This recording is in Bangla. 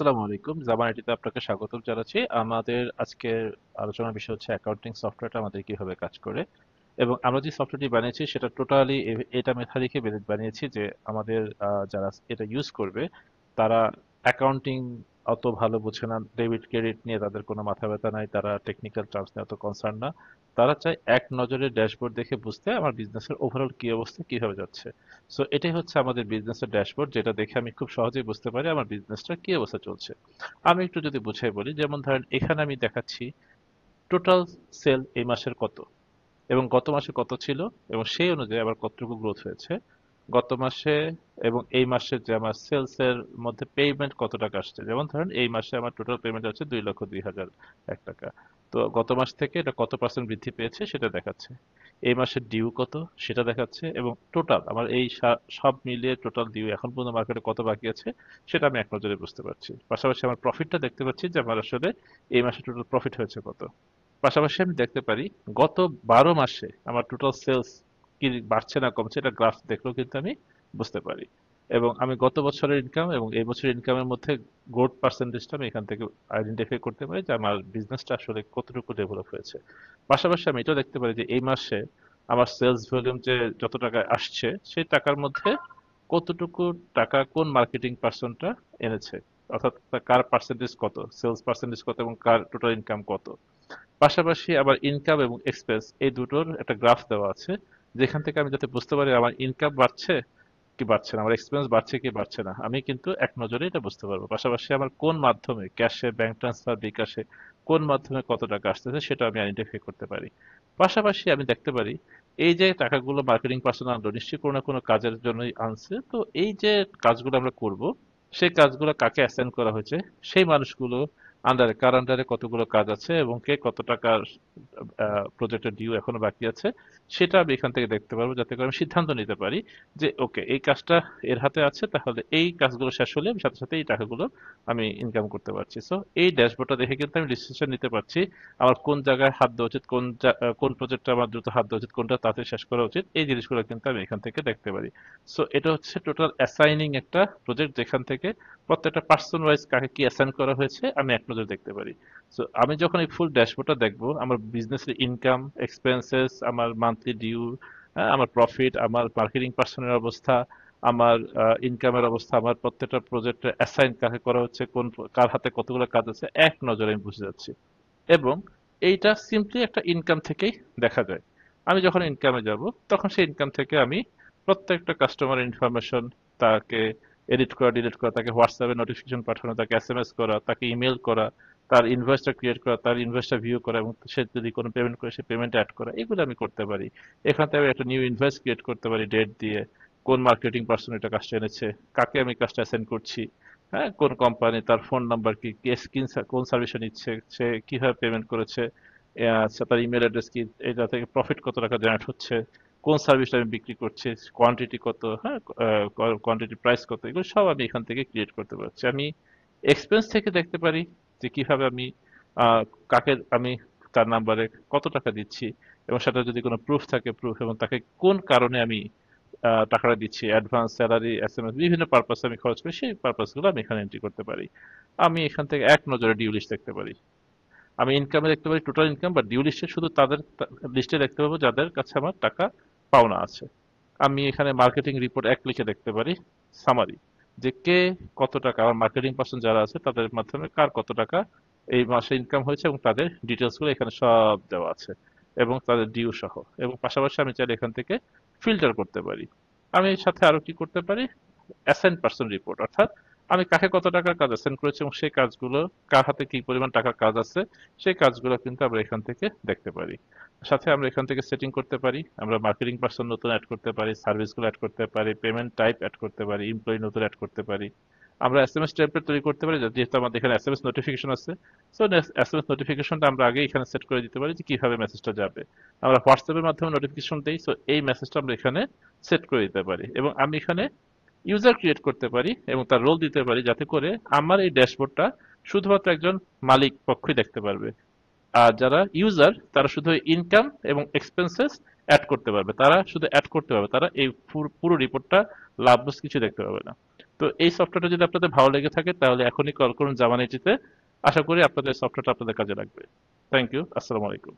আসসালামু আলাইকুম, জামান আইটিতে আপনাকে স্বাগতম জানাচ্ছি। আমাদের আজকের আলোচনার বিষয় হচ্ছে অ্যাকাউন্টিং সফটওয়্যারটা আমাদের কিভাবে কাজ করে। এবং আমরা যে সফটওয়্যারটি বানিয়েছি সেটা টোটালি এটা মেথা রেখে বানিয়েছি যে আমাদের যারা এটা ইউজ করবে তারা অ্যাকাউন্টিং অত ভালো বোঝে না, ডেবিট ক্রেডিট নিয়ে তাদের কোনো মাথা ব্যথা নাই, তারা টেকনিক্যাল টার্মস নিয়ে অত কনসার্ন না। তারা চায় এক নজরে ড্যাশবোর্ড দেখে বুঝতে আমার বিজনেসের ওভারঅল কি অবস্থা, কিভাবে যাচ্ছে। সো এটাই হচ্ছে আমাদের বিজনেসের ড্যাশবোর্ড, যেটা দেখে আমি খুব সহজেই বুঝতে পারি আমার বিজনেসটা কি অবস্থা চলছে। আমি একটু যদি বুঝাই বলি, যেমন ধরেন এখানে আমি দেখাচ্ছি টোটাল সেল এই মাসের কত, এবং গত মাসে কত ছিল, এবং সেই অনুযায়ী আবার কতটুকু গ্রোথ হয়েছে গত মাসে, এবং এই মাসে যে আমার সেলস এর মধ্যে পেমেন্ট কত টাকা আসছে। যেমন ধরেন এই মাসে আমার টোটাল পেমেন্ট হচ্ছে 2,02,001 টাকা। তো গত মাস থেকে এটা কত পার্সেন্ট বৃদ্ধি পেয়েছে সেটা দেখাচ্ছে। এই মাসের ডিউ কত সেটা দেখাচ্ছে, এবং টোটাল আমার এই সব মিলিয়ে টোটাল ডিউ এখন পর্যন্ত মার্কেটে কত বাকি আছে সেটা আমি এক নজরে বুঝতে পারছি। পাশাপাশি আমার প্রফিটটা দেখতে পাচ্ছি যে আমার আসলে এই মাসে টোটাল প্রফিট হয়েছে কত। পাশাপাশি আমি দেখতে পারি গত 12 মাসে আমার টোটাল সেলস কি বাড়ছে না কমছে, এটা গ্রাফ দেখলেও কিন্তু আমি বুঝতে পারি। এবং আমি গত বছরের ইনকাম এবং এই বছরের ইনকামের মধ্যে গ্রোথ পার্সেন্টেজটা আমি এখান থেকে আইডেন্টিফাই করতে পারি যে আমার বিজনেসটা আসলে কতটুকু ডেভেলপ হয়েছে। পাশাপাশি আমি এটাও দেখতে পারি যে এই মাসে আমার সেলস ভলিউম যে যত টাকা আসছে সেই টাকার মধ্যে কতটুকু টাকা কোন মার্কেটিং পার্সনটা এনেছে, অর্থাৎ কার পার্সেন্টেজ কত, সেলস পার্সেন্টেজ কত, এবং কার টোটাল ইনকাম কত। পাশাপাশি আবার ইনকাম এবং এক্সপেন্স এই দুটোর একটা গ্রাফ দেওয়া আছে, যেখান থেকে আমি যাতে বুঝতে পারি আমার ইনকাম বাড়ছে কি বাড়ছে না, আমার এক্সপেন্স বাড়ছে কি বাড়ছে না, আমি কিন্তু এক নজরে এটা বুঝতে পারবো। পাশাপাশি আমার কোন মাধ্যমে, ক্যাশে, ব্যাংক ট্রান্সফার, বিকাশে কোন মাধ্যমে কত টাকা আসতেছে সেটা আমি আইডেন্টিফাই করতে পারি। পাশাপাশি আমি দেখতে পারি এই যে টাকাগুলো মার্কেটিং পার্সন আনলো নিশ্চয়ই কোনো না কোনো কাজের জন্যই আনছে, তো এই যে কাজগুলো আমরা করব সেই কাজগুলো কাকে অ্যাসাইন করা হয়েছে, সেই মানুষগুলো আন্ডারে কার আন্ডারে কতগুলো কাজ আছে এবং কে কত টাকার প্রজেক্টের ডিউ এখনো বাকি আছে, সেটা আমি এখান থেকে দেখতে পারবো, যাতে করে আমি সিদ্ধান্ত নিতে পারি যে ওকে এই কাজটা এর হাতে আছে, তাহলে এই কাজগুলো শেষ হলে আমি সাথে সাথে এই টাকাগুলো আমি ইনকাম করতে পারছি। সো এই ড্যাশবোর্ডটা দেখে কিন্তু আমি ডিসিশন নিতে পারছি আমার কোন জায়গায় হাত দেওয়া উচিত, কোন প্রজেক্টটা আমার দ্রুত হাত দেওয়া উচিত, কোনটা তাড়াতাড়ি শেষ করা উচিত, এই জিনিসগুলো কিন্তু আমি এখান থেকে দেখতে পারি। সো এটা হচ্ছে টোটাল অ্যাসাইনিং একটা প্রজেক্ট, যেখান থেকে প্রত্যেকটা পার্সন ওয়াইজ কাকে কি অ্যাসাইন করা হয়েছে আমি এক নজরে দেখতে পারি। সো আমি যখন এই ফুল ড্যাশবোর্ডটা দেখবো, আমার বিজনেসের ইনকাম, এক্সপেন্সেস, আমার মান্থলি ডিউ, আমার প্রফিট, আমার মার্কেটিং পার্সনের অবস্থা, আমার ইনকামের অবস্থা, আমার প্রত্যেকটা প্রজেক্টে অ্যাসাইন কাকে করা হচ্ছে, কার হাতে কতগুলো কাজ আছে, এক নজরে আমি বুঝে যাচ্ছি। এবং এইটা সিম্পলি একটা ইনকাম থেকেই দেখা যায়। আমি যখন ইনকামে যাব তখন সেই ইনকাম থেকে আমি প্রত্যেকটা কাস্টমার ইনফরমেশন, তাকে এডিট করা, ডিলিট করা, তাকে হোয়াটসঅ্যাপে নোটিফিকেশন পাঠানো, তাকে এসএমএস করা, তাকে ইমেল করা, তার ইনভয়েসটা ক্রিয়েট করা, তার ইনভয়েসটা ভিউ করা, এবং সে যদি কোনো পেমেন্ট করে সে পেমেন্ট অ্যাড করা, এগুলো আমি করতে পারি। এখান থেকে আমি একটা নিউ ইনভয়েস ক্রিয়েট করতে পারি ডেট দিয়ে, কোন মার্কেটিং পার্সন এটা কাজটা এনেছে, কাকে আমি কাজটা সেন্ড করছি, হ্যাঁ কোন কোম্পানি, তার ফোন নাম্বার কি, কে কোন সার্ভিসে নিচ্ছে, সে কিভাবে পেমেন্ট করেছে, আচ্ছা তার ইমেল অ্যাড্রেস কি, এটা থেকে প্রফিট কত টাকা জেনারেট হচ্ছে, কোন সার্ভিসটা আমি বিক্রি করছি, কোয়ান্টিটি কত, হ্যাঁ কোয়ান্টিটি প্রাইস কত, এগুলো সব আমি এখান থেকে ক্রিয়েট করতে পারছি। আমি এক্সপেন্স থেকে দেখতে পারি যে কিভাবে আমি আহ, কাকে আমি তার নাম্বারে কত টাকা দিচ্ছি, এবং সেটা যদি কোনো প্রুফ থাকে প্রুফ, এবং তাকে কোন কারণে আমি টাকাটা দিচ্ছি, অ্যাডভান্স, স্যালারি, এসএমএস, বিভিন্ন পারপাসে আমি খরচ করি, সেই পারপাসগুলো আমি এখানে এন্ট্রি করতে পারি। আমি এখান থেকে এক নজরে ডিউ লিস্ট দেখতে পারি। আমি ইনকামে দেখতে পারি টোটাল ইনকাম, বা ডিউ লিস্টে শুধু তাদের লিস্টে দেখতে পাবো যাদের কাছে আমার টাকা পাওনা আছে। আমি এখানে মার্কেটিং রিপোর্ট এক ক্লিকে দেখতে পারি সামারি, যে কে কত টাকা, আমার মার্কেটিং পার্সন যারা আছে তাদের মাধ্যমে কার কত টাকা এই মাসে ইনকাম হয়েছে, এবং তাদের ডিটেলস গুলো এখানে সব দেওয়া আছে, এবং তাদের ডিউ সহ। এবং পাশাপাশি আমি চাইলে এখান থেকে ফিল্টার করতে পারি। আমি এর সাথে আরো কি করতে পারি, অ্যাসাইন পার্সন রিপোর্ট, অর্থাৎ আমি কাকে কত টাকার কাজ অ্যাসাইন করেছি এবং সেই কাজগুলো কার হাতে কি পরিমাণ টাকার কাজ আছে, সেই কাজগুলো কিন্তু আমরা এখান থেকে দেখতে পারি। সাথে আমরা এখান থেকে সেটিং করতে পারি, আমরা মার্কেটিং পার্সন নতুন অ্যাড করতে পারি, সার্ভিসগুলো অ্যাড করতে পারি, পেমেন্ট টাইপ অ্যাড করতে পারি, এমপ্লয়ি নতুন অ্যাড করতে পারি। আমরা এসএমএস টেমপ্লেট তৈরি করতে পারি, যেহেতু আমাদের এখানে এসএমএস নোটিফিকেশন আছে। সো এসএমএস নোটিফিকেশনটা আমরা আগে এখানে সেট করে দিতে পারি যে কিভাবে মেসেজটা যাবে। আমরা হোয়াটসঅ্যাপের মাধ্যমে নোটিফিকেশন দেই, সো এই মেসেজটা আমরা এখানে সেট করে দিতে পারি। এবং আমি এখানে ইউজার ক্রিয়েট করতে পারি এবং তার রোল দিতে পারি, যাতে করে আমার এই ড্যাশবোর্ডটা শুধুমাত্র একজন মালিক পক্ষই দেখতে পারবে। আর যারা ইউজার তারা শুধু ইনকাম এবং এক্সপেন্সেস অ্যাড করতে পারবে, তারা শুধু অ্যাড করতে পারবে, তারা এই পুরো রিপোর্টটা লাভ লস কিছু দেখতে পাবে না। তো এই সফটওয়্যারটা যদি আপনাদের ভালো লেগে থাকে তাহলে এখনই কল করুন জামানিটিতে। আশা করি আপনাদের সফটওয়্যারটা আপনাদের কাজে লাগবে। Thank you. আসসালামু আলাইকুম।